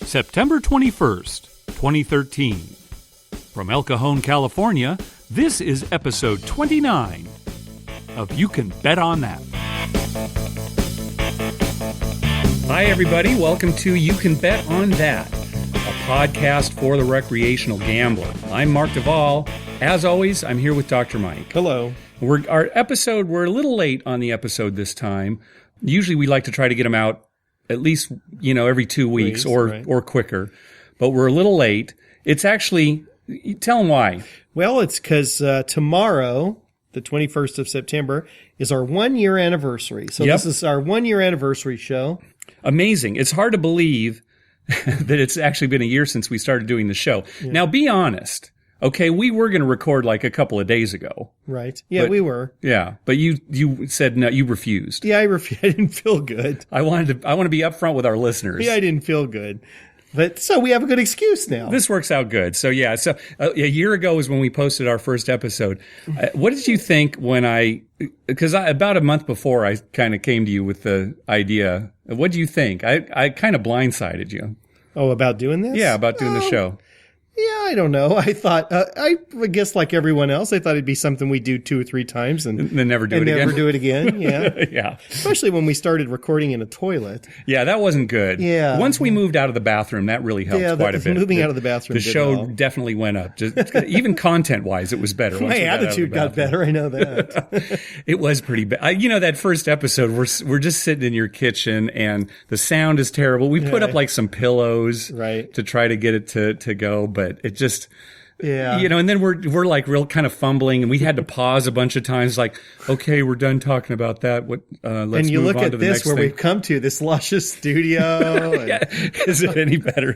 September 21st, 2013. From El Cajon, California, this is episode 29 of You Can Bet on That. Hi, everybody. Welcome to You Can Bet on That, a podcast for the recreational gambler. I'm Mark Duvall. As always, I'm here with Dr. Mike. Hello. We're a little late on the episode this time. Usually we like to try to get them out at least, every 2 weeks or quicker. But we're a little late. It's actually, tell them why. Well, it's because tomorrow, the 21st of September, is our 1 year anniversary. So This is our 1 year anniversary show. Amazing. It's hard to believe that it's actually been a year since we started doing the show. Yeah. Now, be honest. Okay, we were going to record like a couple of days ago. Right. Yeah, we were. Yeah, but you said no, you refused. Yeah, I didn't feel good. I want to be upfront with our listeners. Yeah, I didn't feel good. But so we have a good excuse now. This works out good. So yeah, a year ago was when we posted our first episode. What did you think when because about a month before I kind of came to you with the idea. What do you think? I kind of blindsided you. Oh, about doing this? Yeah, about doing the show. Yeah, I don't know. I thought, I guess like everyone else, I thought it'd be something we do 2 or 3 times and then never do it again. Never do it again. Yeah. Yeah. Especially when we started recording in a toilet. Yeah, that wasn't good. Yeah. Once we moved out of the bathroom, that really helped quite a bit. Moving out of the bathroom. The show definitely went up. Even content-wise, it was better. My attitude got better. I know that. It was pretty bad. That first episode, we're just sitting in your kitchen and the sound is terrible. We put up like some pillows to try to get it to go, but it just, and then we're like real kind of fumbling and we had to pause a bunch of times like, okay, we're done talking about that. Let's move on to the next thing. And you look at this where we've come to, this luscious studio. Is it any better?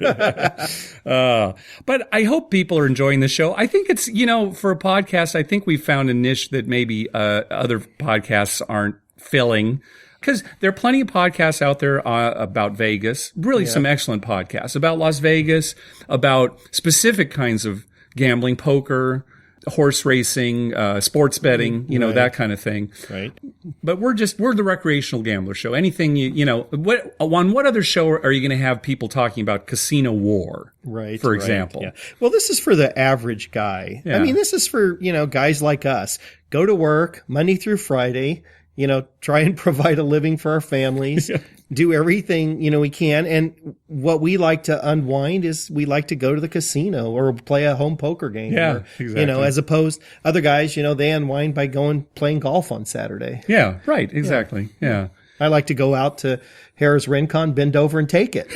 But I hope people are enjoying the show. I think it's, for a podcast, I think we found a niche that maybe other podcasts aren't filling. Because there are plenty of podcasts out there about Vegas, really some excellent podcasts about Las Vegas, about specific kinds of gambling, poker, horse racing, sports betting, that kind of thing. Right. But we're the recreational gambler show. Anything, on what other show are you going to have people talking about casino war? Right. For example. Yeah. Well, this is for the average guy. Yeah. I mean, this is for, guys like us. Go to work Monday through Friday. Try and provide a living for our families, do everything, we can. And what we like to unwind is we like to go to the casino or play a home poker game. Yeah, exactly. As opposed other guys, they unwind by playing golf on Saturday. Yeah, right. Exactly. Yeah. I like to go out to Harrah's Rincon, bend over and take it.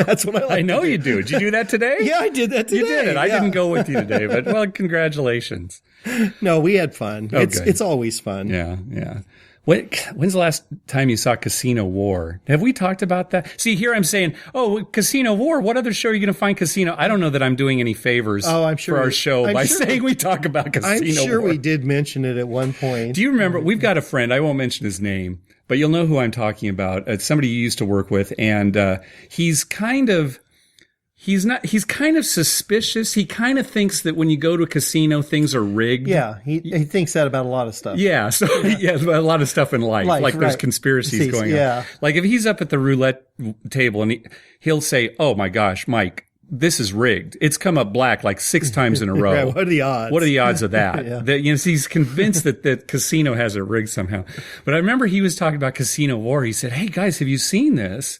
That's what I like. I know you do. Did you do that today? Yeah, I did that today. You did it. I didn't go with you today, but congratulations. No, we had fun. Oh, it's always fun. Yeah, yeah. When's the last time you saw Casino War? Have we talked about that? See, here I'm saying, Casino War. What other show are you going to find Casino? I don't know that I'm doing any favors I'm sure for our show saying we talk about Casino War. I'm sure we did mention it at one point. Do you remember? We've got a friend. I won't mention his name, but you'll know who I'm talking about. It's somebody you used to work with, and he's kind of suspicious. He kind of thinks that when you go to a casino, things are rigged. Yeah, he thinks that about a lot of stuff. Yeah, so a lot of stuff in life like there's conspiracies going on. Like if he's up at the roulette table and he'll say, "Oh my gosh, Mike, this is rigged. It's come up black like 6 times in a row. What are the odds? What are the odds of that?" That he's convinced that the casino has it rigged somehow. But I remember he was talking about Casino War. He said, "Hey guys, have you seen this?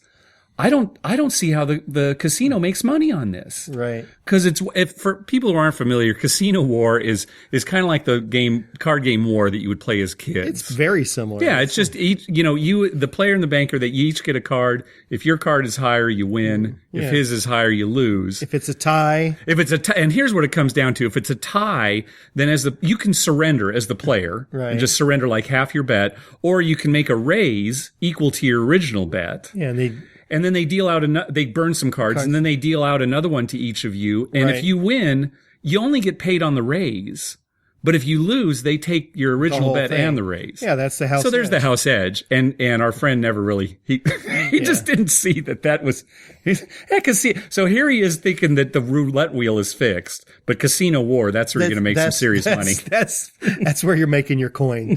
I don't see how the casino makes money on this." Right. Because for people who aren't familiar, Casino War is kind of like the card game War that you would play as kids. It's very similar. Yeah, it's just each, the player and the banker, that you each get a card. If your card is higher, you win. If his is higher, you lose. If it's a tie. And here's what it comes down to. If it's a tie, then you can surrender as the player. Right. And just surrender like half your bet, or you can make a raise equal to your original bet. Yeah, and then they deal out they burn some cards, and then they deal out another one to each of you. And if you win, you only get paid on the raise. But if you lose, they take your original bet and the raise. Yeah, that's the house edge. So there's the house edge. And our friend never really, he just didn't see that was, so here he is thinking that the roulette wheel is fixed, but Casino War, that's where you're going to make some serious money. That's where you're making your coin.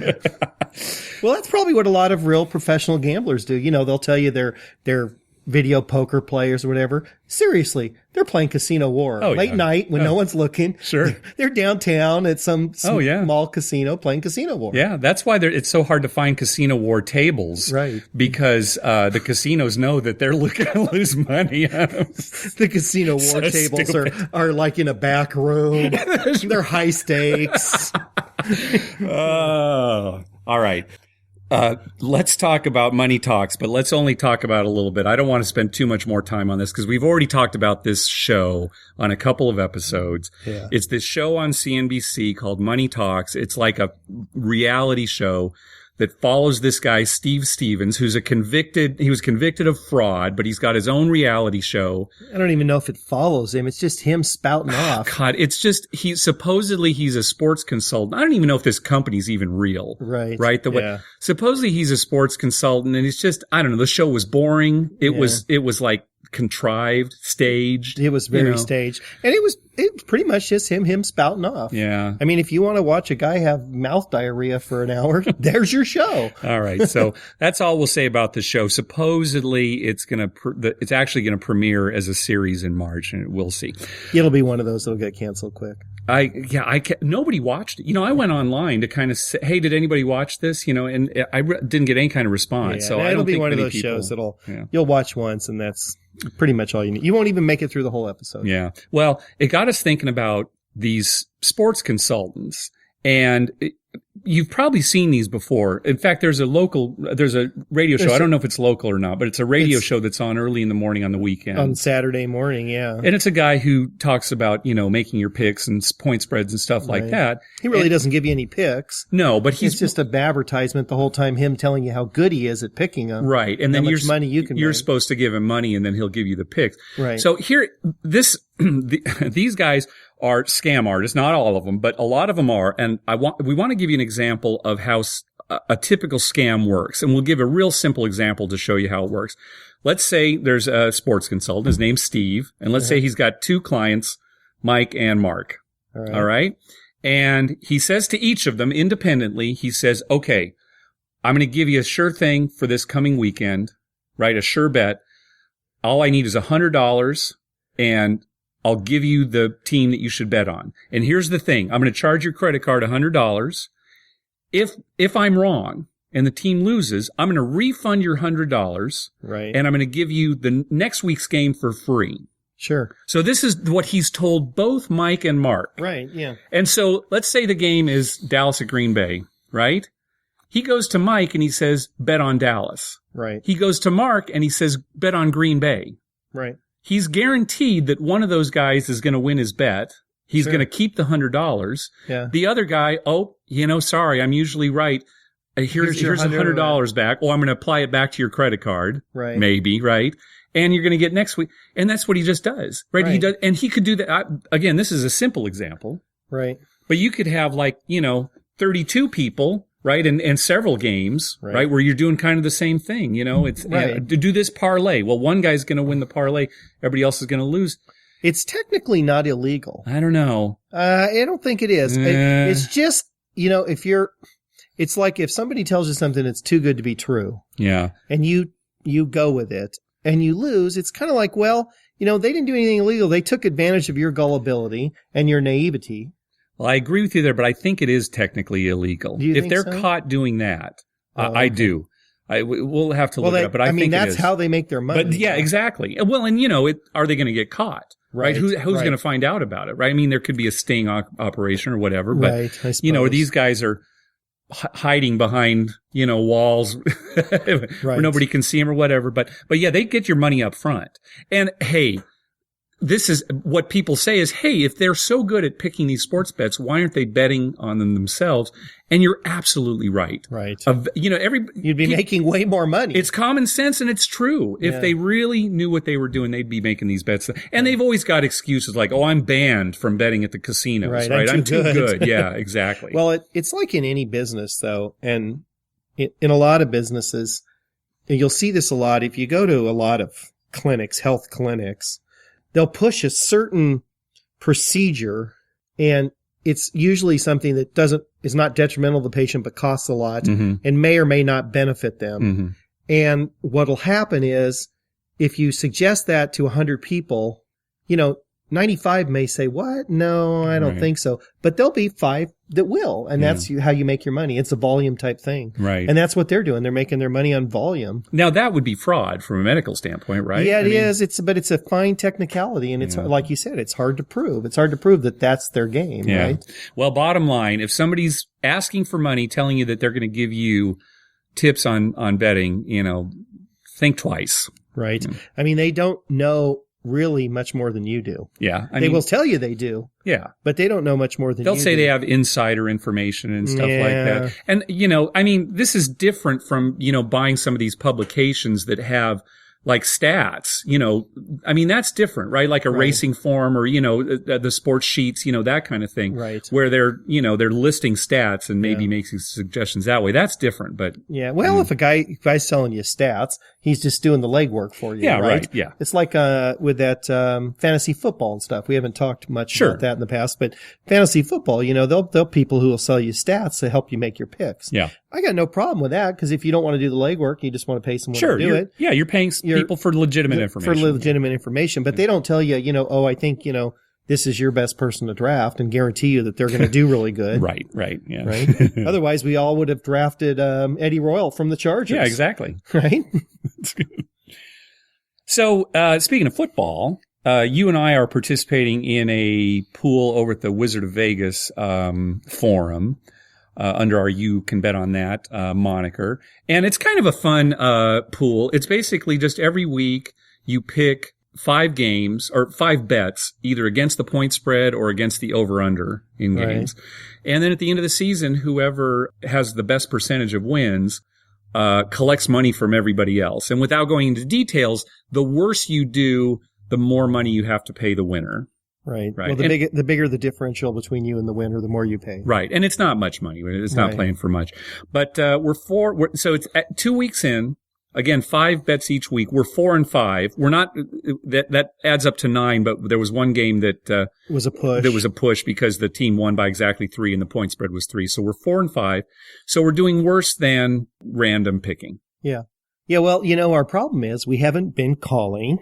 Well, that's probably what a lot of real professional gamblers do. They'll tell you they're video poker players or whatever. Seriously, they're playing Casino War late night when no one's looking. Sure. They're downtown at some small casino playing Casino War. Yeah, that's why it's so hard to find Casino War tables. Right. Because the casinos know that they're looking to lose money. The Casino War tables are like in a back room. They're high stakes. Oh, all right. Let's talk about money talks, but let's only talk about a little bit. I don't want to spend too much more time on this because we've already talked about this show on a couple of episodes. Yeah. It's this show on CNBC called Money Talks. It's like a reality show that follows this guy, Steve Stevens, he was convicted of fraud, but he's got his own reality show. I don't even know if it follows him. It's just him spouting off. God, it's just, he's a sports consultant. I don't even know if this company's even real. Right. Right? Supposedly he's a sports consultant, and it's just, I don't know, the show was boring. It was like contrived, staged. It was very staged. And it was pretty much just him spouting off. Yeah. I mean, if you want to watch a guy have mouth diarrhea for an hour, there's your show. All right. So that's all we'll say about the show. Supposedly it's actually going to premiere as a series in March, and we'll see. It'll be one of those that'll get canceled quick. Nobody watched it. I went online to kind of say, hey, did anybody watch this? And I didn't get any kind of response. Yeah, so I don't it'll be think one of those shows you'll watch once, and that's pretty much all you need. You won't even make it through the whole episode. Yeah. Well, it got us thinking about these sports consultants, and you've probably seen these before. In fact, there's a radio show. I don't know if it's local or not, but it's a radio show that's on early in the morning on the weekend. On Saturday morning, yeah. And it's a guy who talks about, making your picks and point spreads and stuff like that. He really doesn't give you any picks. No, but it's just a advertisement the whole time, him telling you how good he is at picking them. Right. And then money you're supposed to give him money, and then he'll give you the picks. Right. So here, these guys are scam artists, not all of them, but a lot of them are. And we want to give you an example of how a typical scam works. And we'll give a real simple example to show you how it works. Let's say there's a sports consultant. His name's Steve. And let's say he's got two clients, Mike and Mark. All right. And he says to each of them independently, he says, okay, I'm going to give you a sure thing for this coming weekend, right? A sure bet. All I need is $100, and I'll give you the team that you should bet on. And here's the thing. I'm going to charge your credit card $100. If I'm wrong and the team loses, I'm going to refund your $100. Right. And I'm going to give you the next week's game for free. Sure. So this is what he's told both Mike and Mark. Right, yeah. And so let's say the game is Dallas at Green Bay, right? He goes to Mike and he says, bet on Dallas. Right. He goes to Mark and he says, bet on Green Bay. Right. He's guaranteed that one of those guys is going to win his bet. He's going to keep the $100. Yeah. The other guy, sorry, I'm usually right. Here's $100 back. Oh, I'm going to apply it back to your credit card. Right. Maybe, right? And you're going to get next week. And that's what he just does, right? He does, and he could do that. Again, this is a simple example. Right. But you could have 32 people, right? And several games, right? Where you're doing kind of the same thing, it's to do this parlay. Well, one guy's going to win the parlay. Everybody else is going to lose. It's technically not illegal. I don't know. I don't think it is. It's just, it's like if somebody tells you something that's too good to be true. Yeah. And you go with it and you lose. It's kind of like, well, they didn't do anything illegal. They took advantage of your gullibility and your naivety. Well, I agree with you there, but I think it is technically illegal. If they're caught doing that, I do. We'll have to look it up, but I think that's how they make their money. But yeah, exactly. Well, and are they going to get caught? Right. Who's going to find out about it? Right. I mean, there could be a sting operation or whatever, but these guys are hiding behind, walls where nobody can see them or whatever. But yeah, they get your money up front. And hey, this is what people say is, hey, if they're so good at picking these sports bets, why aren't they betting on them themselves? And you're absolutely right. Right. You'd be making way more money. It's common sense and it's true. If they really knew what they were doing, they'd be making these bets. And they've always got excuses like, I'm banned from betting at the casinos. Right. I'm too good. Yeah, exactly. Well, it's like in any business though. And in a lot of businesses, and you'll see this a lot. If you go to a lot of clinics, health clinics, they'll push a certain procedure, and it's usually something that is not detrimental to the patient, but costs a lot and may or may not benefit them. Mm-hmm. And what'll happen is if you suggest that to 100 people, 95 may say, what? No, I don't think so. But there'll be 5 that will. And that's how you make your money. It's a volume type thing. Right. And that's what they're doing. They're making their money on volume. Now, that would be fraud from a medical standpoint, right? Yeah, it is. But it's a fine technicality. And it's, like you said, it's hard to prove. It's hard to prove that that's their game, right? Well, bottom line, if somebody's asking for money, telling you that they're going to give you tips on betting, think twice. Right. I mean, they don't know really much more than you do. Yeah. They will tell you they do. Yeah. But they don't know much more than you do. They'll say they have insider information and stuff like that. And, this is different from, buying some of these publications that have like stats, that's different, right? Like a racing form or, the sports sheets, that kind of thing. Right. Where they're listing stats and maybe making suggestions that way. That's different, but. Yeah. Well, if a guy's selling you stats, he's just doing the legwork for you. Yeah. Right. Yeah. It's like, with that, fantasy football and stuff. We haven't talked much about that in the past, but fantasy football, they'll people who will sell you stats to help you make your picks. Yeah. I got no problem with that because if you don't want to do the legwork, you just want to pay someone to do it. Yeah, you're paying people for legitimate information. But they don't tell you, I think, this is your best person to draft and guarantee you that they're going to do really good. Right, yeah. Right? Otherwise, we all would have drafted Eddie Royal from the Chargers. Yeah, exactly. Right? So, speaking of football, you and I are participating in a pool over at the Wizard of Vegas forum. Under our You Can Bet on That moniker. And it's kind of a fun pool. It's basically just every week you pick 5 games or 5 bets, either against the point spread or against the over-under in games. And then at the end of the season, whoever has the best percentage of wins collects money from everybody else. And without going into details, the worse you do, the more money you have to pay the winner. Right. Well, the bigger the differential between you and the winner, the more you pay. Right. And it's not much money. It's not playing for much. But so it's 2 weeks in. Again, 5 bets each week. We're 4 and 5. We're not that adds up to 9. But there was one game that was a push. There was a push because the team won by exactly 3, and the point spread was 3. So we're 4 and 5. So we're doing worse than random picking. Yeah. Yeah. Well, our problem is we haven't been calling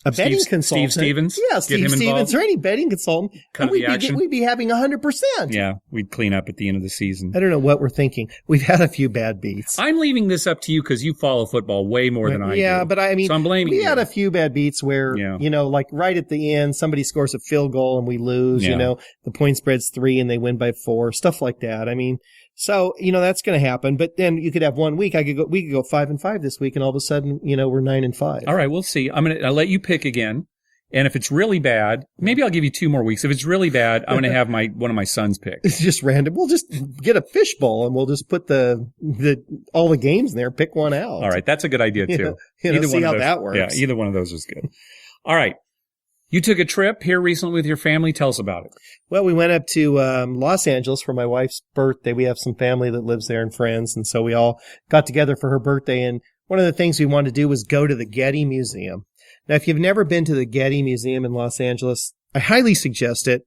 a betting consultant. Steve Stevens? Yeah, Steve Stevens or any betting consultant. And we'd be having 100%. Yeah, we'd clean up at the end of the season. I don't know what we're thinking. We've had a few bad beats. I'm leaving this up to you because you follow football way more than I do. Yeah, but I mean, so I'm blaming you. We had a few bad beats where, like right at the end, somebody scores a field goal and we lose, the point spread's 3 and they win by 4, stuff like that. I mean, so, that's going to happen. But then you could have 1 week. We could go 5 and 5 this week, and all of a sudden, we're 9 and 5. All right, we'll see. I'll let you pick again. And if it's really bad, maybe I'll give you 2 more weeks. If it's really bad, I'm going to have one of my sons pick. It's just random. We'll just get a fishbowl and we'll just put all the games in there, pick one out. All right, that's a good idea too. See how that works. Yeah, either one of those is good. All right. You took a trip here recently with your family. Tell us about it. Well, we went up to Los Angeles for my wife's birthday. We have some family that lives there and friends, and so we all got together for her birthday. And one of the things we wanted to do was go to the Getty Museum. Now, if you've never been to the Getty Museum in Los Angeles, I highly suggest it.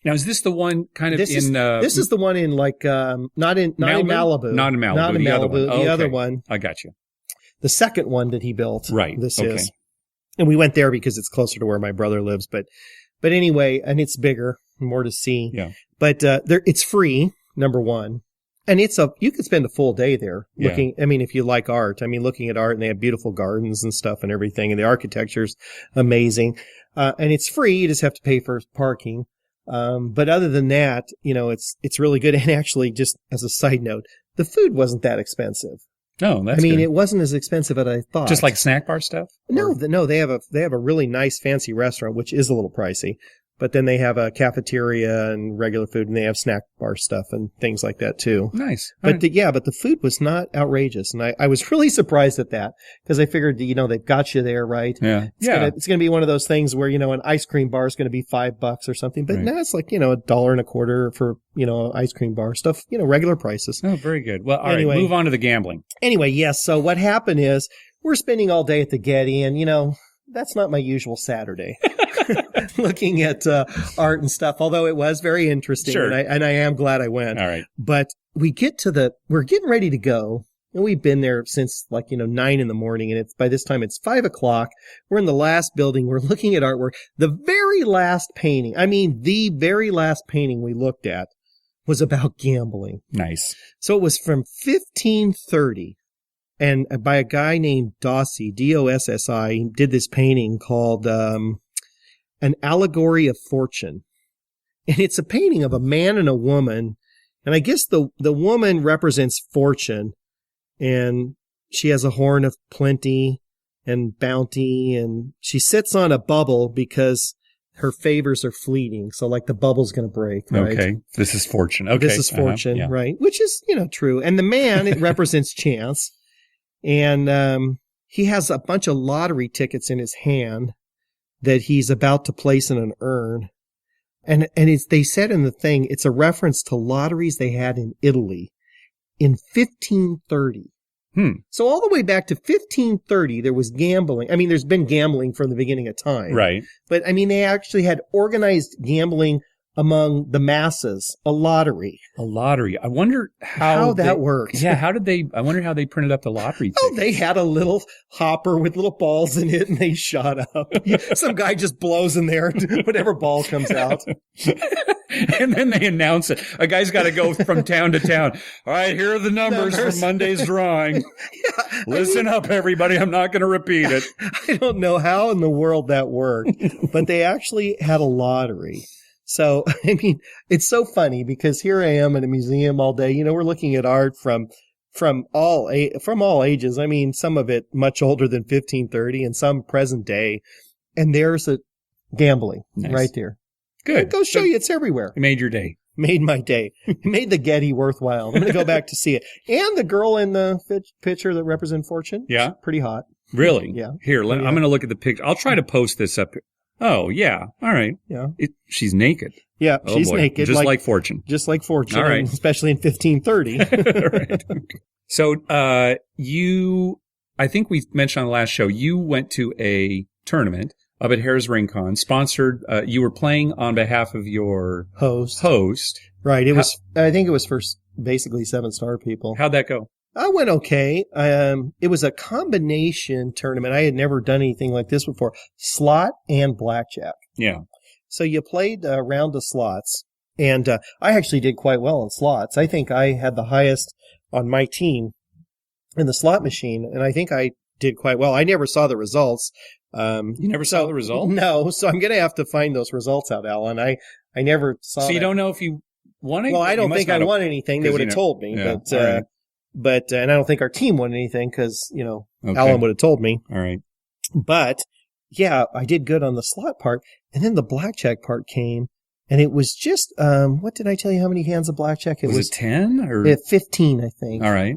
Now, is this the one kind of this is the one in not in Malibu. Not in Malibu. Not in Malibu. The other one. The other one. I got you. The second one that he built. Right. This is. And we went there because it's closer to where my brother lives. But anyway, and it's bigger, more to see. Yeah. But it's free, number one. And you could spend a full day there looking. Yeah. I mean, if you like art, looking at art, and they have beautiful gardens and stuff and everything, and the architecture's amazing. And it's free. You just have to pay for parking. But other than that, it's really good. And actually, just as a side note, the food wasn't that expensive. No, that's good. It wasn't as expensive as I thought. Just like snack bar stuff? No, they have a really nice fancy restaurant, which is a little pricey. But then they have a cafeteria and regular food, and they have snack bar stuff and things like that too. Nice. But the food was not outrageous, and I was really surprised at that because I figured they've got you there, right? Yeah. It's gonna be one of those things where an ice cream bar is gonna be $5 or something, but now it's like $1.25 for ice cream bar stuff, regular prices. Oh, very good. Well, all right, move on to the gambling. Anyway, yes. So what happened is we're spending all day at the Getty, and that's not my usual Saturday. Looking at art and stuff, although it was very interesting, sure. and I am glad I went. All right. But we're getting ready to go, And we've been there since 9 in the morning. And by this time it's 5 o'clock. We're in the last building. We're looking at artwork. The very last painting we looked at was about gambling. Nice. So it was from 1530 and by a guy named Dossi, Dossi. He did this painting called, An Allegory of Fortune. And it's a painting of a man and a woman. And I guess the woman represents fortune. And she has a horn of plenty and bounty. And she sits on a bubble because her favors are fleeting. So the bubble's going to break. Right? Okay. This is fortune. Okay. This is fortune, yeah. right? Which is, true. And the man, it represents chance. And he has a bunch of lottery tickets in his hand that he's about to place in an urn. And they said in the thing, it's a reference to lotteries they had in Italy in 1530. So all the way back to 1530, there was gambling. I mean, there's been gambling from the beginning of time. Right. But I mean, they actually had organized gambling among the masses, a lottery. A lottery. I wonder how that worked. Yeah, I wonder how they printed up the lottery tickets. Oh, they had a little hopper with little balls in it and they shot up. Some guy just blows in there, whatever ball comes out. And then they announce it. A guy's got to go from town to town. All right, here are the numbers for Monday's drawing. Listen up, everybody. I'm not going to repeat it. I don't know how in the world that worked, but they actually had a lottery. So, I mean, it's so funny because here I am in a museum all day. We're looking at art from all ages. I mean, some of it much older than 1530 and some present day. And there's a gambling right there. Good. It goes show you it's everywhere. It made your day. Made my day. It made the Getty worthwhile. I'm going to go back to see it. And the girl in the picture that represents fortune. Yeah. Pretty hot. Really? Yeah. Here, I'm going to look at the picture. I'll try to post this up. Oh, yeah. All right. Yeah. She's naked. Yeah, she's naked. Just like fortune. Just like fortune. All right. Especially in 1530. Right. So, I think we mentioned on the last show, you went to a tournament up at Harris Rincon, sponsored, you were playing on behalf of your host. Right. I think it was for basically 7-star people. How'd that go? I went okay. It was a combination tournament. I had never done anything like this before. Slot and blackjack. Yeah. So you played a round of slots, and I actually did quite well in slots. I think I had the highest on my team in the slot machine, and I think I did quite well. I never saw the results. You never saw the results? No, so I'm going to have to find those results out, Alan. I never saw. So you that. don't know if you won anything? Well, I don't think I won anything. They would have told me, yeah, but and I don't think our team won anything because okay. Alan would have told me. All right, but yeah, I did good on the slot part, and then the blackjack part came, and it was just what did I tell you? How many hands of blackjack? It was 10 or 15, I think. All right.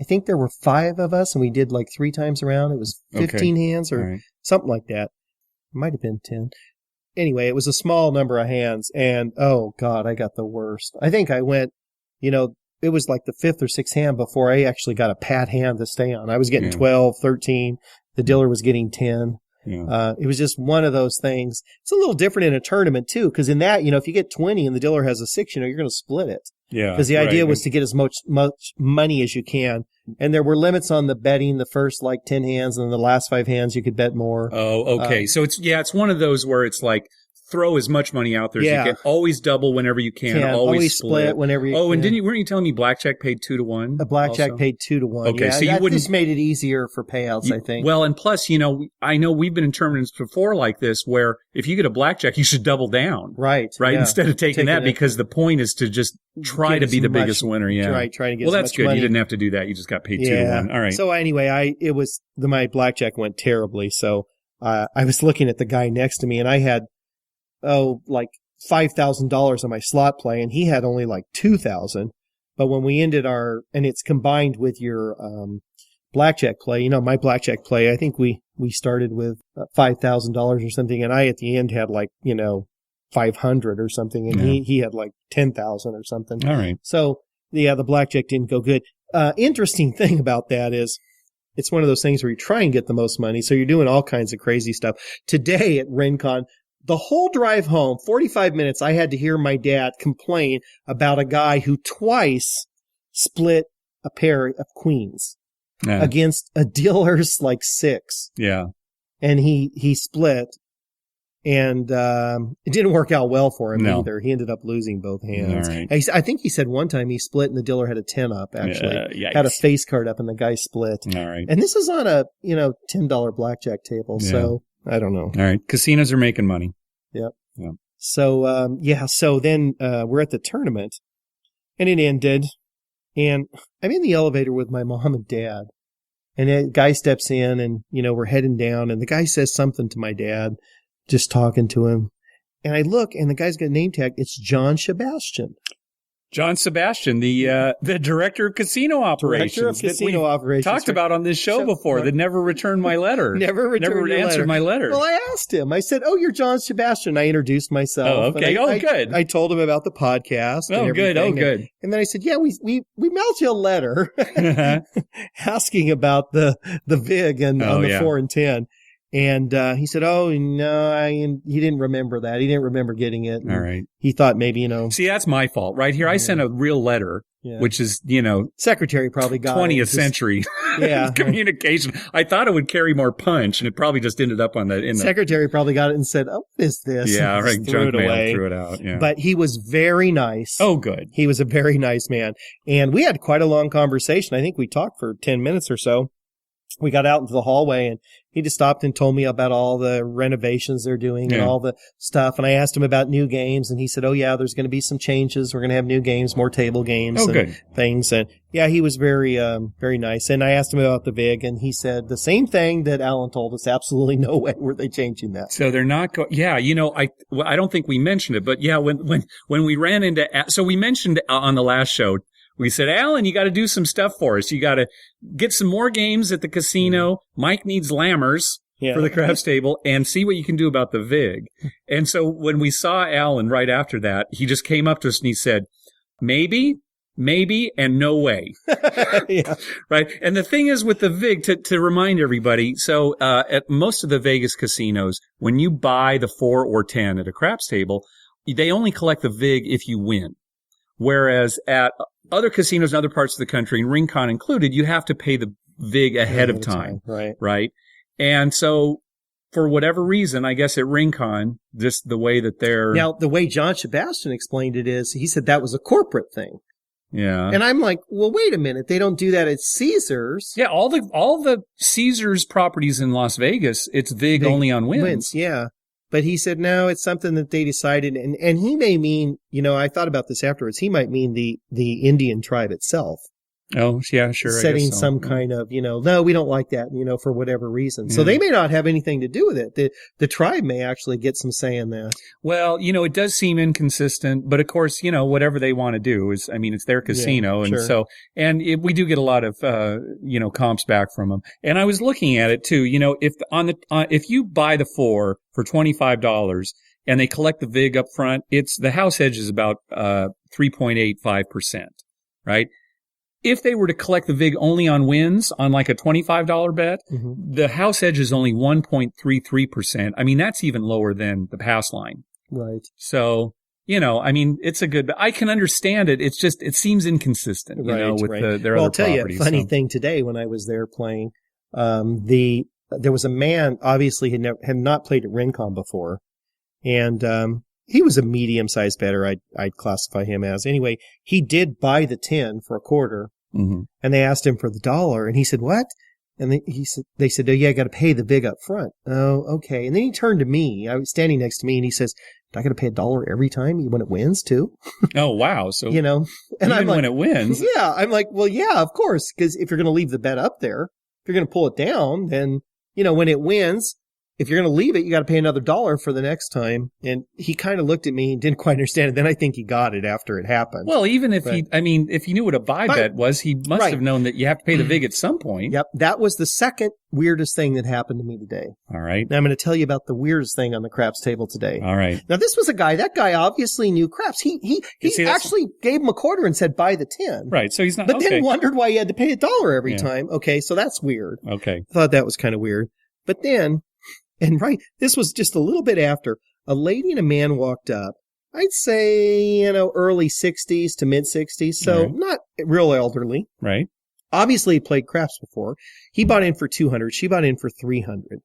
I think there were 5 of us, and we did 3 times around. It was 15 hands or something like that. It might have been 10. Anyway, it was a small number of hands, and oh God, I got the worst. I think I went, it was like the 5th or 6th hand before I actually got a pat hand to stay on. I was getting 12, 13. The dealer was getting 10. Yeah. It was just one of those things. It's a little different in a tournament too, because in that, if you get 20 and the dealer has a 6, you're going to split it. Yeah. Because the idea was to get as much money as you can. And there were limits on the betting, the first 10 hands, and then the last 5 hands you could bet more. Oh, okay. So it's one of those where it's like, throw as much money out there as you can. Always double whenever you can. Always split whenever you can. Oh, and weren't you telling me blackjack paid 2 to 1? A blackjack paid 2 to 1. Okay, yeah, so you wouldn't. This made it easier for payouts, I think. Well, and plus, I know we've been in tournaments before like this where if you get a blackjack, you should double down. Right. Yeah. Instead of taking that, because the point is to just try to be the biggest winner. Yeah. Right. Try to get well, as that's much good. money. You didn't have to do that. You just got paid 2 to 1. All right. So anyway, my blackjack went terribly. So I was looking at the guy next to me, and I had $5,000 on my slot play, and he had only $2,000. But when we ended and it's combined with your blackjack play, my blackjack play, I think we started with $5,000 or something, and I at the end had 500 or something, and he had 10,000 or something. All right. So the blackjack didn't go good. Interesting thing about that is it's one of those things where you try and get the most money, so you're doing all kinds of crazy stuff. Today at Rincon, the whole drive home, 45 minutes, I had to hear my dad complain about a guy who twice split a pair of queens against a dealer's like 6. Yeah. And he split. And it didn't work out well for him either. He ended up losing both hands. All right. I think he said one time he split and the dealer had a 10 up, actually. Had a face card up and the guy split. All right. And this is on a, $10 blackjack table. Yeah. So I don't know. All right. Casinos are making money. Yep. Yeah. So, so then we're at the tournament and it ended. And I'm in the elevator with my mom and dad. And a guy steps in and, we're heading down. And the guy says something to my dad. Just talking to him. And I look, and the guy's got a name tag. It's John Sebastian. John Sebastian, the director of casino operations. Director of casino operations. Talked about on this show before that never returned my letter. Never answered my letter. Well, I asked him. I said, "Oh, you're John Sebastian." I introduced myself. Oh, okay. Good. I told him about the podcast. Oh, good. Oh, good. And then I said, "Yeah, we mailed you a letter asking about the VIG and on the 4 and 10." And he said, "Oh no, he didn't remember that. He didn't remember getting it." All right. He thought maybe See, that's my fault, right here. I sent a real letter, which is secretary probably got 20th century communication. I thought it would carry more punch, and it probably just ended up on that. Secretary probably got it and said, "Oh, what is this?" Yeah, and right. Junk mail, threw it out. Yeah. But he was very nice. Oh, good. He was a very nice man, and we had quite a long conversation. I think we talked for 10 minutes or so. We got out into the hallway and he just stopped and told me about all the renovations they're doing and all the stuff. And I asked him about new games and he said, "Oh yeah, there's going to be some changes. We're going to have new games, more table games and things." And yeah, he was very, very nice. And I asked him about the VIG and he said the same thing that Alan told us. Absolutely no way were they changing that. So they're not I don't think we mentioned it, but yeah, when we ran into, so we mentioned on the last show, we said, "Alan, you got to do some stuff for us. You got to get some more games at the casino. Mike needs lammers for the craps table and see what you can do about the VIG." And so when we saw Alan right after that, he just came up to us and he said, maybe, and no way. Right. And the thing is with the VIG, to remind everybody, so at most of the Vegas casinos, when you buy the 4 or 10 at a craps table, they only collect the VIG if you win. Whereas at other casinos in other parts of the country, and Rincon included, you have to pay the VIG ahead of time. Right. And so for whatever reason, I guess at Rincon, just the way that they're... Now, the way John Sebastian explained it is, he said that was a corporate thing. Yeah. And I'm like, well, wait a minute. They don't do that at Caesars. Yeah, all the Caesars properties in Las Vegas, it's VIG only on wins. Yeah. But he said, no, it's something that they decided. And he may mean, I thought about this afterwards. He might mean the Indian tribe itself. Oh, yeah, sure. Setting some kind of, no, we don't like that, for whatever reason. So they may not have anything to do with it. The tribe may actually get some say in that. Well, it does seem inconsistent, but of course, whatever they want to do is, it's their casino. And so, we do get a lot of, comps back from them. And I was looking at it too, if you buy the 4 for $25 and they collect the VIG up front, the house edge is about, 3.85%, right? If they were to collect the VIG only on wins on like a $25 bet, the house edge is only 1.33%. That's even lower than the pass line. Right. So, it's a good, I can understand it. It's just, it seems inconsistent, with their other properties. Well, I'll tell you a funny thing today when I was there playing, there was a man, obviously had not played at Rincon before. And, he was a medium-sized bettor, I'd classify him as. Anyway, he did buy the 10 for a quarter, and they asked him for the $1, and he said, "What?" And they said, "Oh, yeah, I got to pay the VIG up front." "Oh, okay." And then he turned to me. I was standing next to me, and he says, "Do I got to pay $1 every time when it wins too?" Oh, wow! So and even I'm like, when it wins, yeah, I'm like, well, yeah, of course, because if you're going to leave the bet up there, if you're going to pull it down, then when it wins. If you're going to leave it, you got to pay another $1 for the next time. And he kind of looked at me and didn't quite understand it. Then I think he got it after it happened. Well, even if if he knew what a buy bet was, he must have known that you have to pay the VIG at some point. Yep. That was the second weirdest thing that happened to me today. All right. Now I'm going to tell you about the weirdest thing on the craps table today. All right. Now this was that guy obviously knew craps. He actually gave him a quarter and said, "Buy the 10. Right. So he's not, but then wondered why he had to pay $1 every time. Okay. So that's weird. Okay. I thought that was kind of weird. But then, this was just a little bit after, a lady and a man walked up I'd say, early 60s to mid 60s. So not real elderly. Right. Obviously, he played craps before. He bought in for 200. She bought in for 300.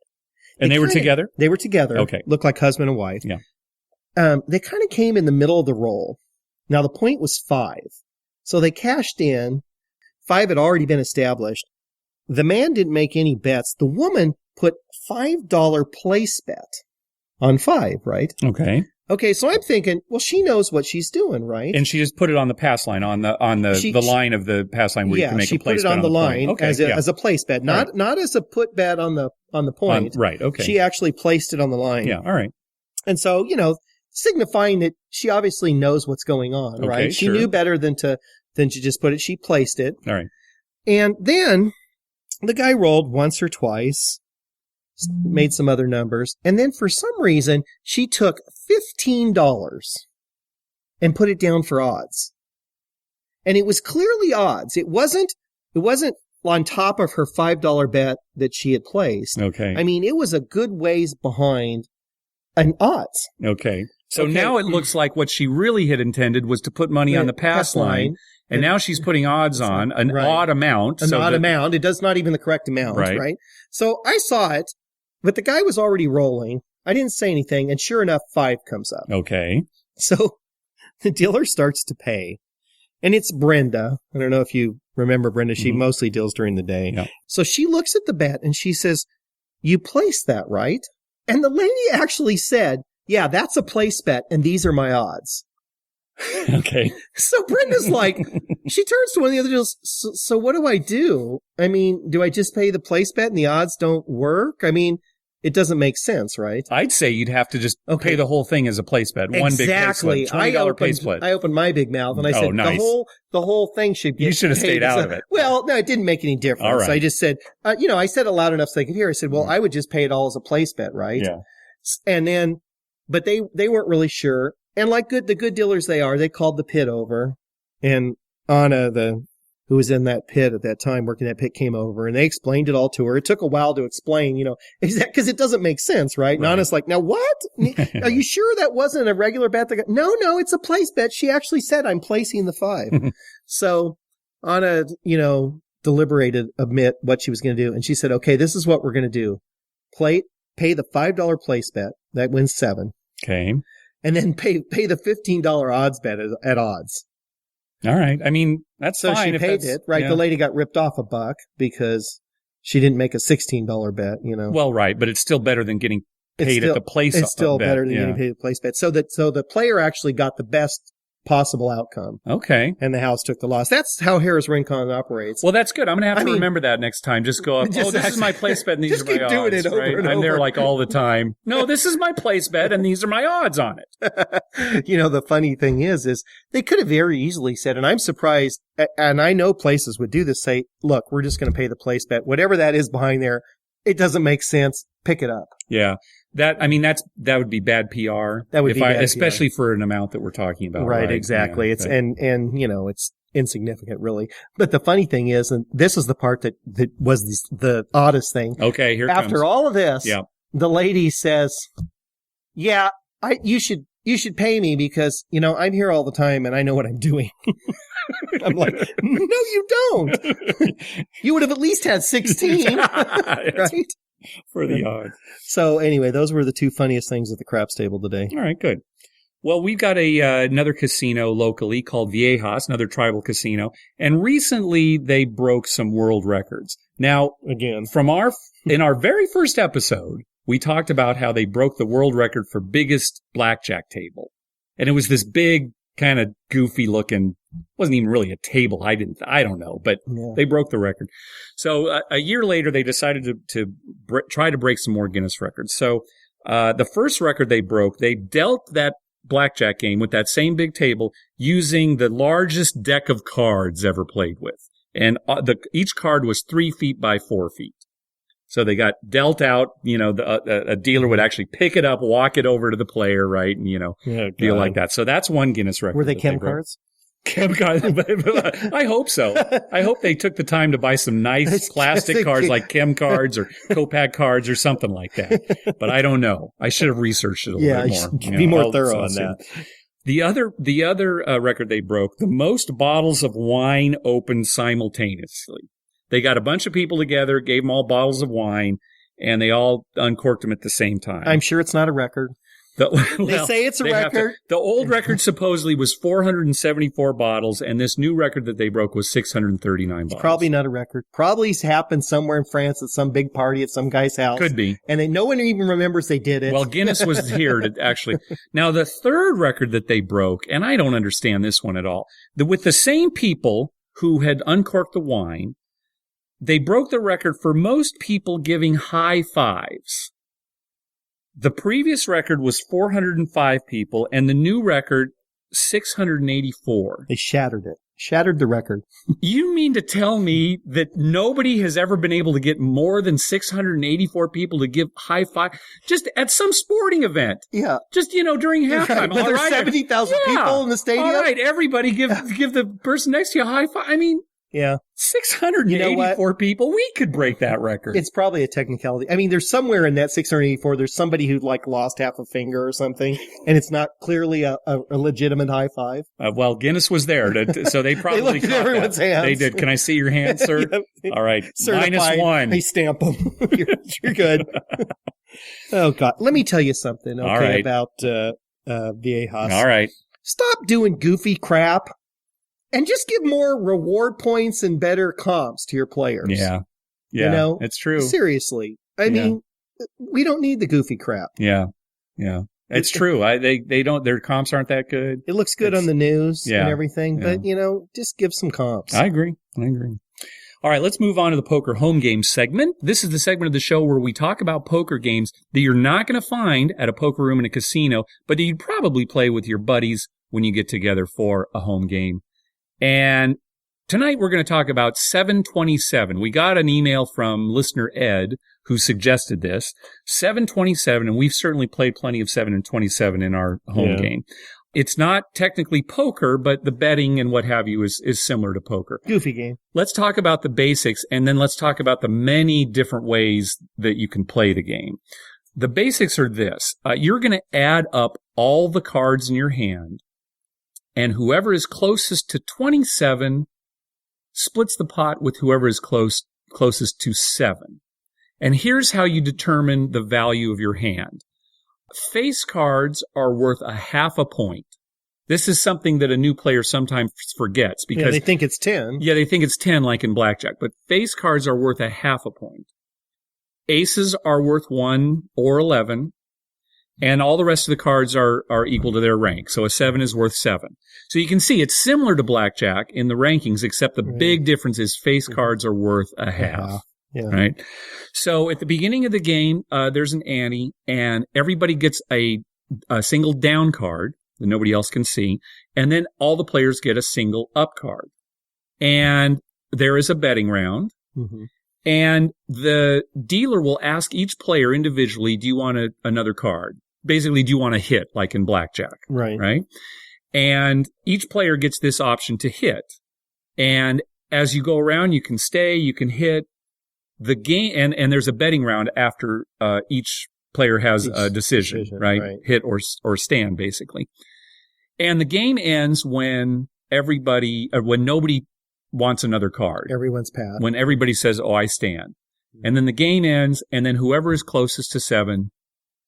And they were together? They were together. Okay. Looked like husband and wife. Yeah. They kind of came in the middle of the roll. Now, the point was 5. So they cashed in. 5 had already been established. The man didn't make any bets. The woman put $5 place bet on 5, right? Okay, so I'm thinking, well, she knows what she's doing, right? And she just put it on the pass line, on the line of the pass line where you can make a place bet. Yeah, she put it on the line as a place bet, not as a put bet on the point. Right, okay. She actually placed it on the line. Yeah, all right. And so, signifying that she obviously knows what's going on, right? Okay, she knew better than to just put it. She placed it. All right. And then the guy rolled once or twice, made some other numbers, and then for some reason she took $15 and put it down for odds. And it was clearly odds. It wasn't on top of her $5 bet that she had placed. Okay. I mean, it was a good ways behind an odds. Okay. So now it looks like what she really had intended was to put money on the pass line. And now she's putting odds on an odd amount. An odd amount. It does not even the correct amount, right? So I saw it, but the guy was already rolling. I didn't say anything, and sure enough, 5 comes up. Okay. So the dealer starts to pay, and it's Brenda. I don't know if you remember Brenda. She mostly deals during the day. Yeah. So she looks at the bet, and she says, "You placed that, right?" And the lady actually said, "Yeah, that's a place bet, and these are my odds." Okay. So Brenda's like, she turns to one of the other dealers. So what do I do? I mean, do I just pay the place bet and the odds don't work? I mean, it doesn't make sense, right? I'd say you'd have to just pay the whole thing as a place bet. One big place bet. $20 place bet. I opened my big mouth and I said, nice. the whole thing should get You should have stayed out of it. Well, no, it didn't make any difference. All right. I just said, I said it loud enough so they could hear. I said, well, I would just pay it all as a place bet, right? Yeah. And then, but they weren't really sure. And like the good dealers they are, they called the pit over, and Anna, who was in that pit at that time, working that pit, came over, and they explained it all to her. It took a while to explain, because it doesn't make sense, right? And Anna's like, now what? Are you sure that wasn't a regular bet? No, it's a place bet. She actually said, I'm placing the 5. So Anna, deliberated a bit what she was going to do. And she said, okay, this is what we're going to do. Pay the $5 place bet. That wins 7. Okay. And then pay the $15 odds bet at odds. All right. I mean, that's so fine. She paid it, right? Yeah. The lady got ripped off $1 because she didn't make a $16 bet, Well, right, but it's still better than getting paid at the place. It's still better than getting paid at the place bet. So the player actually got the best possible outcome. Okay. And the house took the loss. That's how Harris Rincon operates. Well, that's good. I'm going to have to remember that next time. Just go up, this is my place bet and these are my odds. Just keep doing it over and over. I'm there like all the time. No, this is my place bet and these are my odds on it. The funny thing is they could have very easily said, and I'm surprised, and I know places would do this, say, look, we're just going to pay the place bet. Whatever that is behind there, it doesn't make sense. Pick it up. Yeah. That would be bad PR. That would be bad especially PR. For an amount that we're talking about. Right, exactly. It's it's insignificant really. But the funny thing is, and this is the part that was the oddest thing. Okay, here After comes. all of this, the lady says, "Yeah, you should pay me because, I'm here all the time and I know what I'm doing." I'm like, "No, you don't. You would have at least had 16." Right? For the odds. So anyway, those were the 2 funniest things at the craps table today. All right, good. Well, we've got another casino locally called Viejas, another tribal casino, and recently they broke some world records. Now, again, in our very first episode, we talked about how they broke the world record for biggest blackjack table, and it was this big, kind of goofy looking, wasn't even really a table. I don't know, but they broke the record. So a year later, they decided to try to break some more Guinness records. So the first record they broke, they dealt that blackjack game with that same big table using the largest deck of cards ever played with. And each card was 3 feet by 4 feet. So they got dealt out, a dealer would actually pick it up, walk it over to the player, right? And, deal like that. So that's one Guinness record. Were they chem cards? Chem cards. I hope so. I hope they took the time to buy some nice plastic cards like chem cards or Copac cards or something like that. But I don't know. I should have researched it a little bit more. Be more thorough on that. The other record they broke, the most bottles of wine opened simultaneously. They got a bunch of people together, gave them all bottles of wine, and they all uncorked them at the same time. I'm sure it's not a record. They say it's a record. The old record supposedly was 474 bottles, and this new record that they broke was 639 bottles. Probably not a record. Probably happened somewhere in France at some big party at some guy's house. Could be. And no one even remembers they did it. Well, Guinness was here to actually. Now, the third record that they broke, and I don't understand this one at all, with the same people who had uncorked the wine, they broke the record for most people giving high fives. The previous record was 405 people, and the new record, 684. They shattered it. Shattered the record. You mean to tell me that nobody has ever been able to get more than 684 people to give high five? Just at some sporting event. Yeah. Just, during halftime. But there's 70,000 people in the stadium. All right, everybody give the person next to you a high five. I mean... Yeah. 684 people. We could break that record. It's probably a technicality. I mean, there's somewhere in that 684, there's somebody who lost half a finger or something, and it's not clearly a legitimate high five. Well, Guinness was there, so they probably they looked at everyone's hands. They did. Can I see your hands, sir? Yeah. All right. Certified. -1. They stamp them. You're good. Oh, God. Let me tell you something, okay, right. about Viejas. All right. Stop doing goofy crap. And just give more reward points and better comps to your players. Yeah. Yeah. It's true. Seriously. I mean, we don't need the goofy crap. Yeah. Yeah. It's true. They don't, their comps aren't that good. It looks good on the news and everything, but just give some comps. I agree. All right, let's move on to the poker home game segment. This is the segment of the show where we talk about poker games that you're not going to find at a poker room in a casino, but that you'd probably play with your buddies when you get together for a home game. And tonight we're going to talk about 727. We got an email from listener Ed who suggested this. 727, and we've certainly played plenty of 7 and 27 in our home game. It's not technically poker, but the betting and what have you is similar to poker. Goofy game. Let's talk about the basics, and then let's talk about the many different ways that you can play the game. The basics are this. You're going to add up all the cards in your hand, and whoever is closest to 27 splits the pot with whoever is closest to 7. And here's how you determine the value of your hand. Face cards are worth a half a point. This is something that a new player sometimes forgets because they think it's 10. Yeah, they think it's 10 like in blackjack, but face cards are worth a half a point. Aces are worth 1 or 11. And all the rest of the cards are equal to their rank. So a 7 is worth 7. So you can see it's similar to blackjack in the rankings, except the big difference is face cards are worth a half. Yeah. Right? So at the beginning of the game, there's an ante, and everybody gets a single down card that nobody else can see. And then all the players get a single up card. And there is a betting round. Mm-hmm. And the dealer will ask each player individually, do you want another card? Basically, do you want to hit like in blackjack? Right. And each player gets this option to hit. And as you go around, you can stay, you can hit the game. And there's a betting round after each player has a decision, right? Hit or stand, basically. And the game ends when when nobody wants another card. Everyone's passed. When everybody says, oh, I stand. And then the game ends, and then whoever is closest to 7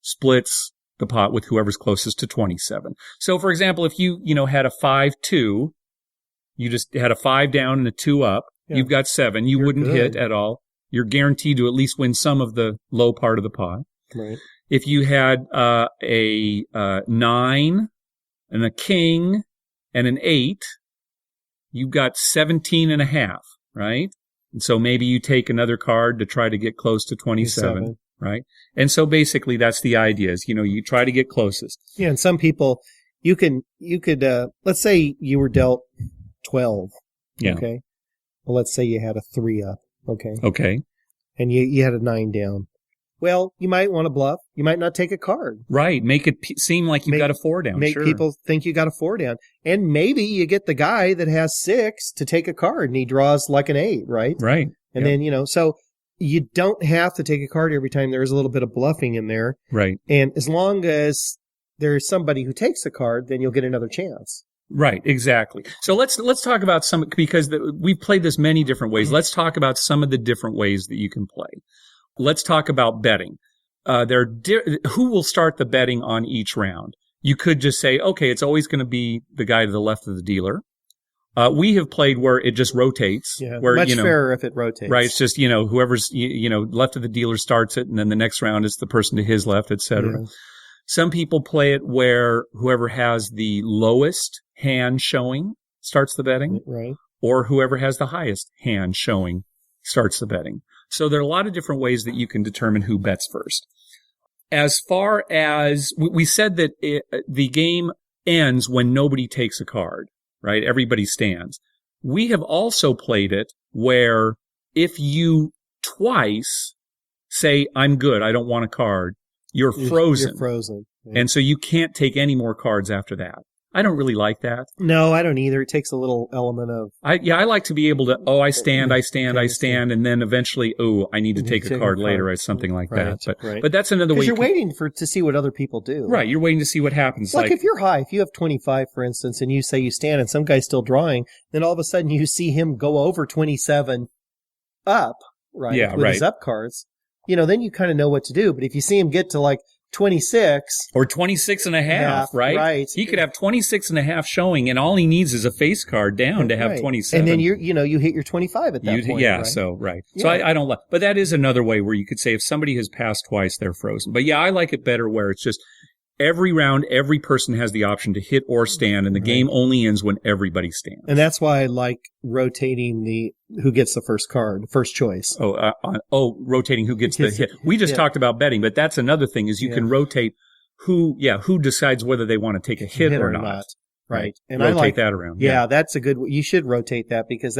splits the pot with whoever's closest to 27. So, for example, if you had a 5-2, you just had a 5 down and a 2 up, you've got 7, you wouldn't hit at all. You're guaranteed to at least win some of the low part of the pot. Right. If you had a 9 and a king and an 8, you've got 17 and a half, right? And so maybe you take another card to try to get close to 27, right? And so basically that's the idea is, you try to get closest. Yeah. And some people, you could, let's say you were dealt 12. Yeah. Okay. Well, let's say you had a 3 up. Okay. Okay. And you had a 9 down. Well, you might want to bluff. You might not take a card. Right. Make it seem like you've got a 4 down. Make people think you got a 4 down. And maybe you get the guy that has 6 to take a card and he draws like an 8, right? Right. And then, so you don't have to take a card every time. There is a little bit of bluffing in there. Right. And as long as there's somebody who takes a card, then you'll get another chance. Right, exactly. So let's talk about some, because we've played this many different ways. Let's talk about some of the different ways that you can play. Let's talk about betting. Who will start the betting on each round? You could just say, okay, it's always going to be the guy to the left of the dealer. We have played where it just rotates. Yeah, where, much fairer if it rotates. Right, it's just, whoever's, left of the dealer starts it, and then the next round is the person to his left, etc. Yeah. Some people play it where whoever has the lowest hand showing starts the betting. Right. Or whoever has the highest hand showing starts the betting. So there are a lot of different ways that you can determine who bets first. As far as we said that the game ends when nobody takes a card, right? Everybody stands. We have also played it where if you twice say, I'm good, I don't want a card, you're frozen. You're frozen. Yeah. And so you can't take any more cards after that. I don't really like that. No, I don't either. It takes a little element of... I like to be able to, I stand, and then eventually, I need to take a card later or something like that. But that's another way. Because you're waiting to see what other people do. Right, you're waiting to see what happens. Like if you're high, if you have 25, for instance, and you say you stand and some guy's still drawing, then all of a sudden you see him go over 27 up, right? Yeah, with his up cards. Then you kind of know what to do. But if you see him get to like 26 or 26 and a half, right? Right. He could have 26 and a half showing, and all he needs is a face card down to have 27. And then you hit your 25 at that point. Yeah, right? So right. Yeah. So I don't like, but that is another way where you could say if somebody has passed twice, they're frozen. But yeah, I like it better where it's just every round, every person has the option to hit or stand, and the game only ends when everybody stands. And that's why I like rotating who gets the first card, first choice. Rotating who gets the hit. We just talked about betting, but that's another thing is you can rotate who decides whether they want to take a hit or not. Right. And rotate I like that around. Yeah, that's a good, you should rotate that because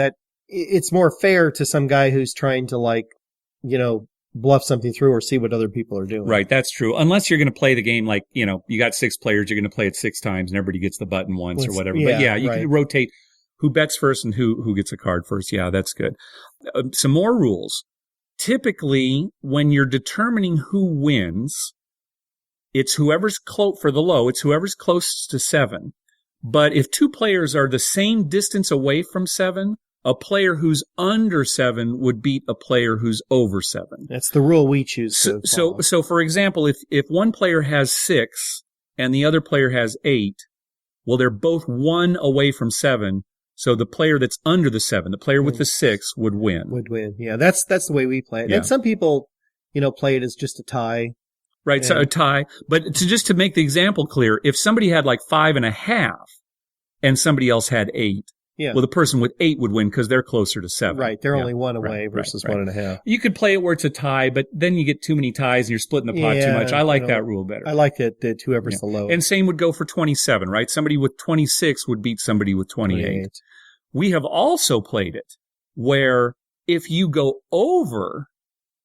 it's more fair to some guy who's trying to bluff something through or see what other people are doing. Right, that's true. Unless you're going to play the game like, you got 6 players, you're going to play it 6 times and everybody gets the button once or whatever. But you can rotate who bets first and who gets a card first. Yeah, that's good. Some more rules. Typically, when you're determining who wins, it's whoever's for the low, it's whoever's closest to 7. But if 2 players are the same distance away from 7, a player who's under 7 would beat a player who's over 7. That's the rule we choose to follow. So for example, if one player has 6 and the other player has 8, well, they're both 1 away from 7. So the player that's under the 7, the player with the 6 would win. Yeah, that's the way we play it. Yeah. And some people, play it as just a tie. Right, so a tie. But to make the example clear, if somebody had like 5.5 and somebody else had 8, well, the person with 8 would win because they're closer to 7. Right. They're only 1 away versus 1.5. You could play it where it's a tie, but then you get too many ties and you're splitting the pot too much. I like that rule better. I like it that whoever's the lowest. And same would go for 27, right? Somebody with 26 would beat somebody with 28. We have also played it where if you go over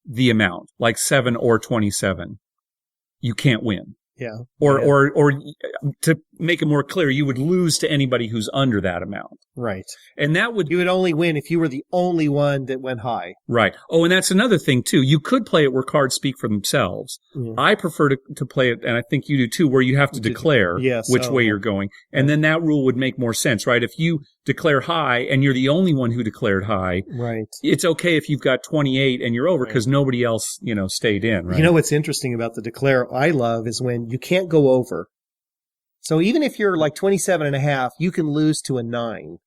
the amount, like 7 or 27, you can't win. Yeah. Or to make it more clear, you would lose to anybody who's under that amount. Right. And you would only win if you were the only one that went high. Right. Oh, and that's another thing too. You could play it where cards speak for themselves. Yeah. I prefer to play it, and I think you do too, where you have to declare which way you're going. And then that rule would make more sense, right? If you declare high and you're the only one who declared high, right, it's okay if you've got 28 and you're over because nobody else, stayed in, right? What's interesting about the declare I love is when you can't go over. So even if you're like 27.5, you can lose to a 9.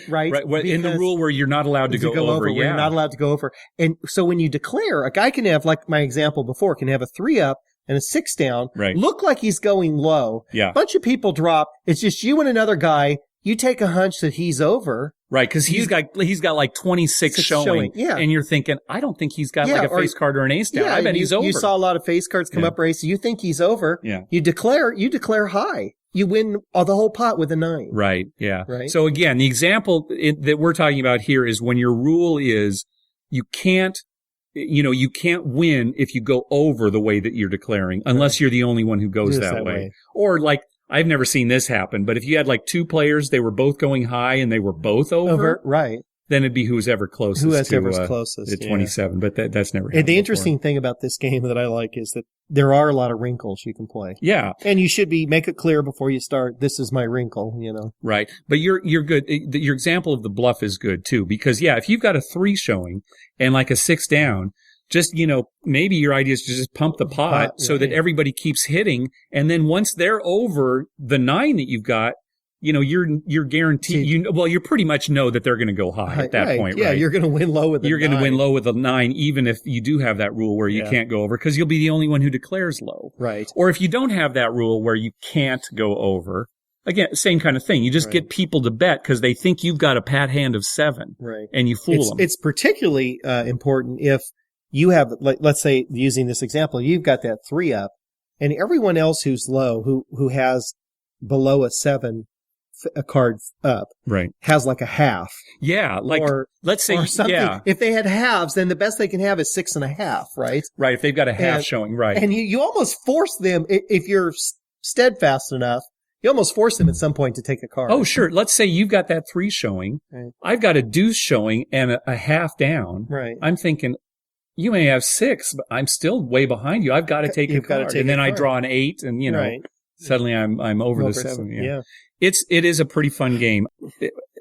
Right? Right. In the rule where you're not allowed to go over. Where you're not allowed to go over. And so when you declare, a guy can have, like my example before, can have a 3 up and a 6 down. Right. Look like he's going low. Yeah. A bunch of people drop. It's just you and another guy. You take a hunch that he's over. Right, because he's got like 26 showing. Yeah. And you're thinking, I don't think he's got like a face card or an ace down. I bet he's over. You saw a lot of face cards come up race. You think he's over. Yeah. You declare high. You win the whole pot with a 9. Right, yeah. Right. So again, the example that we're talking about here is when your rule is you can't win if you go over the way that you're declaring unless you're the only one who goes that way. Or like, I've never seen this happen, but if you had like 2 players, they were both going high and they were both over. Right. Then it'd be who's ever closest. Whoever's closest at 27, but that's never happened. And the interesting thing about this game that I like is that there are a lot of wrinkles you can play. Yeah. And you should make it clear before you start, this is my wrinkle, Right. But you're good. Your example of the bluff is good too, because if you've got a 3 showing and like a 6 down, just, maybe your idea is to just pump the pot so that everybody keeps hitting. And then once they're over the 9 that you've got, you're guaranteed, you pretty much know that they're going to go high at that point, right? Yeah, you're going to win low with a 9. You're going to win low with a 9, even if you do have that rule where you can't go over, because you'll be the only one who declares low. Right. Or if you don't have that rule where you can't go over, again, same kind of thing. You just get people to bet because they think you've got a pat hand of 7. Right. And you fool them. It's particularly important if you have, let's say, using this example, you've got that 3 up, and everyone else who's low, who has below a 7, a card up, right, has like a half. Yeah, let's say, or something. Yeah. If they had halves, then the best they can have is 6.5, right? Right, if they've got a half showing, right. And you almost force them, if you're steadfast enough, you almost force them at some point to take a card. Oh, sure. Let's say you've got that 3 showing. Right. I've got a deuce showing and a half down. Right. I'm thinking, you may have 6, but I'm still way behind you. I've got to take a card. And then I draw an 8 and, suddenly I'm over the 7. Yeah. It is a pretty fun game.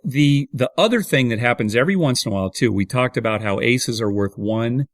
The other thing that happens every once in a while too, we talked about how aces are worth 1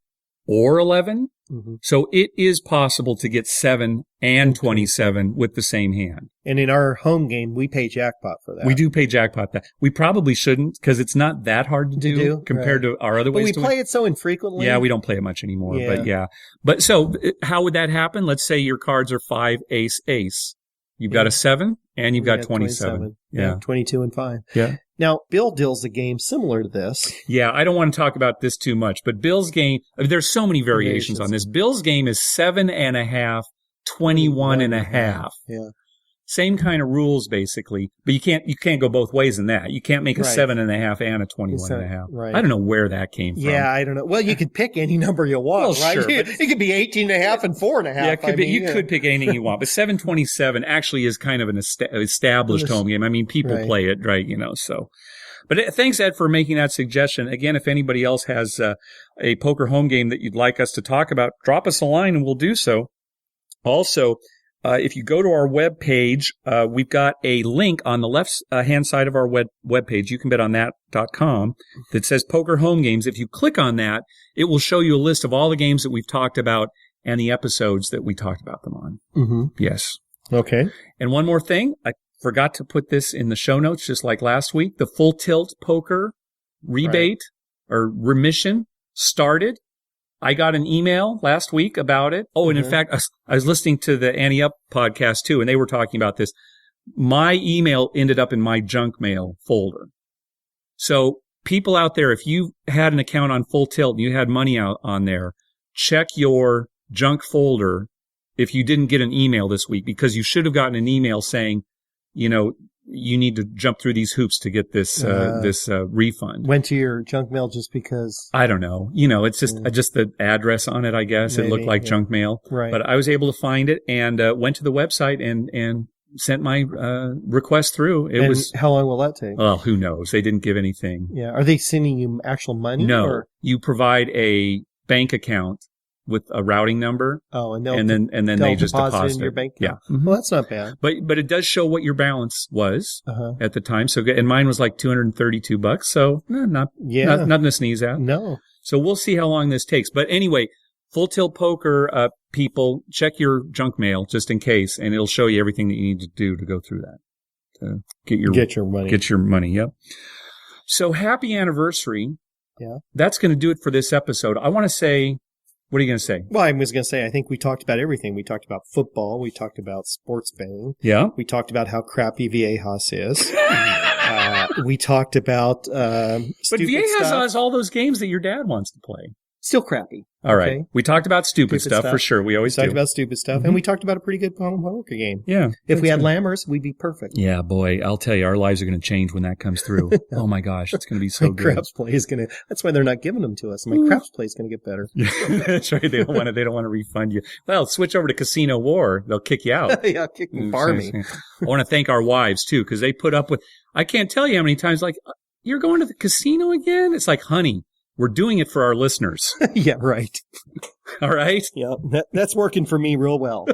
or 11. Mm-hmm. So it is possible to get 7 and 27 with the same hand. And in our home game, we pay jackpot for that. We do pay jackpot that. We probably shouldn't because it's not that hard to do compared to our other ways. But we play it so infrequently. Yeah, we don't play it much anymore. Yeah. But so how would that happen? Let's say your cards are 5, ace, ace. You've got a 7 and you've got 27. Yeah. 22 and 5. Yeah. Now, Bill deals a game similar to this. Yeah, I don't want to talk about this too much, but Bill's game, there's so many variations on this. Bill's game is 7.5, 21.5. Yeah. Same kind of rules, basically, but you can't go both ways in that. You can't make a 7.5 and a 21.5. Right. I don't know where that came from. Yeah, I don't know. Well, you could pick any number you want, right? Sure, it could be 18.5 and 4.5. Yeah, it could be. You could pick anything you want, but 727 actually is kind of an established home game. I mean, people play it, right? So. But thanks, Ed, for making that suggestion. Again, if anybody else has a poker home game that you'd like us to talk about, drop us a line and we'll do so. Also, if you go to our web page, we've got a link on the left hand side of our web page. You can bet on that.com that says Poker Home Games. If you click on that, it will show you a list of all the games that we've talked about and the episodes that we talked about them on. Mm-hmm. Yes. Okay. And one more thing. I forgot to put this in the show notes just like last week. The Full Tilt Poker rebate or remission started. I got an email last week about it. Oh, and in fact, I was listening to the Ante Up podcast too, and they were talking about this. My email ended up in my junk mail folder. So people out there, if you had an account on Full Tilt and you had money out on there, check your junk folder if you didn't get an email this week, because you should have gotten an email saying, you need to jump through these hoops to get this refund. Went to your junk mail just because? I don't know. It's just the address on it, I guess. Maybe, it looked like junk mail. Right. But I was able to find it and went to the website and sent my request through. How long will that take? Well, who knows? They didn't give anything. Yeah. Are they sending you actual money? No. Or? You provide a bank account with a routing number. Oh, and then they just deposit in your bank account. Yeah. Mm-hmm. Well, that's not bad. But it does show what your balance was at the time. So, and mine was like $232. So nothing to sneeze at. No. So we'll see how long this takes. But anyway, Full Tilt Poker, people, check your junk mail just in case, and it'll show you everything that you need to do to go through that. To get your money. Get your money. Yep. So happy anniversary. Yeah. That's going to do it for this episode. I want to say, what are you going to say? Well, I was going to say, I think we talked about everything. We talked about football. We talked about sports betting. Yeah. We talked about how crappy Viejas is. We talked about But Viejas has all those games that your dad wants to play. Still crappy. All right. We talked about stupid stuff for sure. We always talked about stupid stuff. And we talked about a pretty good poker game. Yeah. If we had Lammers, we'd be perfect. Yeah, boy. I'll tell you, our lives are going to change when that comes through. Oh, my gosh. It's going to be so good. Craps play is going to... That's why they're not giving them to us. My craps play is going to get better. That's right. They don't want to refund you. Well, switch over to Casino War. They'll kick you out. Yeah, kick me, bar me. I want to thank our wives, too, because they put up with... I can't tell you how many times, like... you're going to the casino again? It's like, honey, we're doing it for our listeners. Yeah, right. All right. Yeah, that's working for me real well.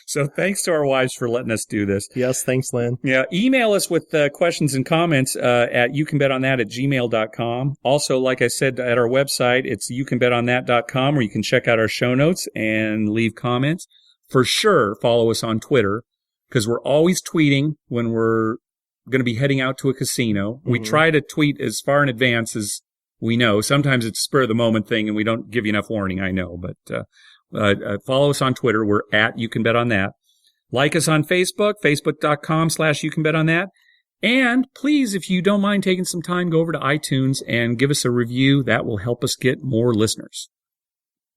So thanks to our wives for letting us do this. Yes, thanks, Lynn. Yeah, email us with questions and comments at youcanbetonThat@gmail.com. Also, like I said, at our website, it's youcanbetonThat.com, where you can check out our show notes and leave comments. For sure, follow us on Twitter, because we're always tweeting when we're going to be heading out to a casino. Mm-hmm. We try to tweet as far in advance as we know. Sometimes it's a spur of the moment thing and we don't give you enough warning, I know. But follow us on Twitter. We're at You Can Bet On That. Like us on Facebook, facebook.com/YouCanBetOnThat. And please, if you don't mind taking some time, go over to iTunes and give us a review. That will help us get more listeners.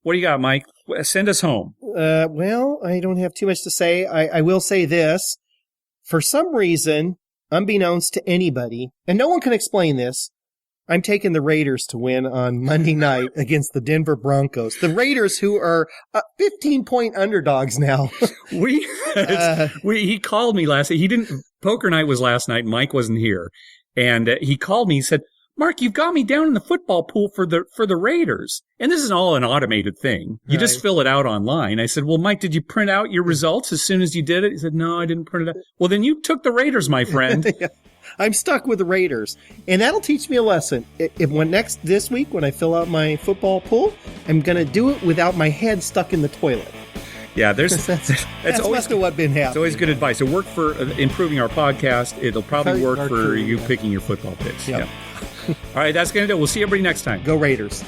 What do you got, Mike? Send us home. Well, I don't have too much to say. I will say this. For some reason, unbeknownst to anybody, and no one can explain this, I'm taking the Raiders to win on Monday night against the Denver Broncos. The Raiders, who are 15-point underdogs now. He called me last night. Poker night was last night. Mike wasn't here. And he called me. He said, Mark, you've got me down in the football pool for the Raiders. And this is all an automated thing. You just fill it out online. I said, well, Mike, did you print out your results as soon as you did it? He said, no, I didn't print it out. Well, then you took the Raiders, my friend. Yeah. I'm stuck with the Raiders. And that'll teach me a lesson. This week, when I fill out my football pool, I'm going to do it without my head stuck in the toilet. Yeah, that's always what been happening. It's always good advice. It worked for improving our podcast. It'll probably work for you picking your football picks. Yep. Yeah. All right, that's going to do it. We'll see everybody next time. Go Raiders.